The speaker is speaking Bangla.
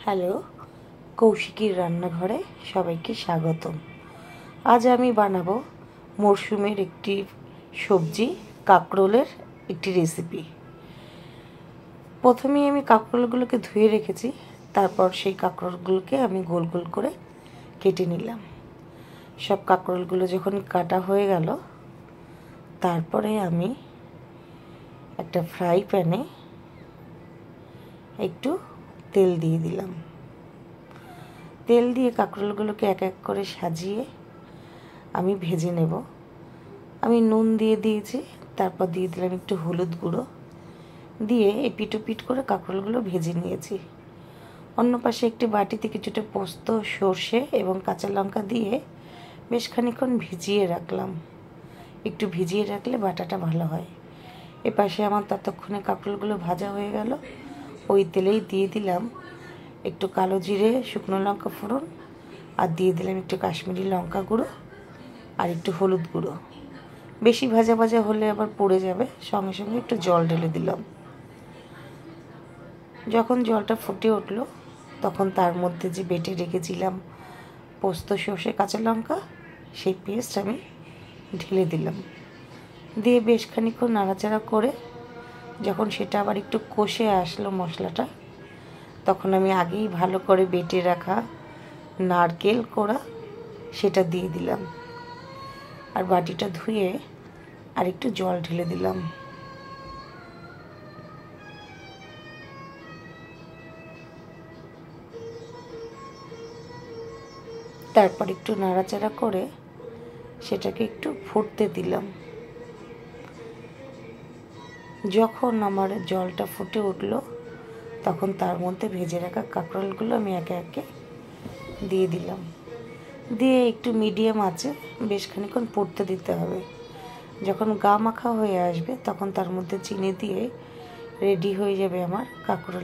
হ্যালো, কৌশিকীর রান্নাঘরে সবাইকে স্বাগতম। আজ আমি বানাবো মরশুমের একটি সবজি, কাঁকরোলের একটি রেসিপি। প্রথমেই আমি কাঁকরোলগুলোকে ধুয়ে রেখেছি, তারপর সেই কাঁকরোলগুলোকে আমি গোল গোল করে কেটে নিলাম। সব কাঁকরোলগুলো যখন কাটা হয়ে গেল, তারপরে আমি একটা ফ্রাই প্যানে একটু তেল দিয়ে দিলাম। তেল দিয়ে কাঁকরোলগুলোকে এক এক করে সাজিয়ে আমি ভেজে নেব। আমি নুন দিয়ে দিয়েছি, তারপর দিয়ে দিলাম একটু হলুদ গুঁড়ো, দিয়ে এপিট ওপিট করে কাঁকরোলগুলো ভেজে নিয়েছি। অন্য পাশে একটি বাটিতে কিছুটা পোস্ত, সর্ষে এবং কাঁচা লঙ্কা দিয়ে বেশ খানিকক্ষণ ভিজিয়ে রাখলাম। একটু ভিজিয়ে রাখলে বাটাটা ভালো হয়। এপাশে আমার ততক্ষণে কাঁকরোলগুলো ভাজা হয়ে গেল। ওই তেলেই দিয়ে দিলাম একটু কালো জিরে, শুকনো লঙ্কা ফোড়ন, আর দিয়ে দিলাম একটু কাশ্মীরি লঙ্কা গুঁড়ো আর একটু হলুদ গুঁড়ো। বেশি ভাজা ভাজা হলে আবার পড়ে যাবে। সঙ্গে সঙ্গে একটু জল ঢেলে দিলাম। যখন জলটা ফুটে উঠলো, তখন তার মধ্যে যে বেটে রেখেছিলাম পোস্ত, সর্ষে, কাঁচা লঙ্কা, সেই পেস্ট আমি ঢেলে দিলাম। দিয়ে বেশ খানিকক্ষণ নাড়াচাড়া করে যখন সেটা আবার একটু কষে আসলো মশলাটা, তখন আমি আগেই ভালো করে বেটে রাখা নারকেল কোড়া সেটা দিয়ে দিলাম, আর বাটিটা ধুয়ে আর একটু জল ঢেলে দিলাম। তারপর একটু নাড়াচাড়া করে সেটাকে একটু ফুটতে দিলাম। যখন আমার জলটা ফুটে উঠলো, তখন তার মধ্যে ভেজে রাখা কাঁকরোলগুলো আমি একে একে দিয়ে দিলাম। দিয়ে একটু মিডিয়াম আঁচে বেশ খানিকক্ষণ ফুটতে দিতে হবে। যখন গা মাখা হয়ে আসবে, তখন তার মধ্যে চিনি দিয়ে রেডি হয়ে যাবে আমার কাঁকরোল।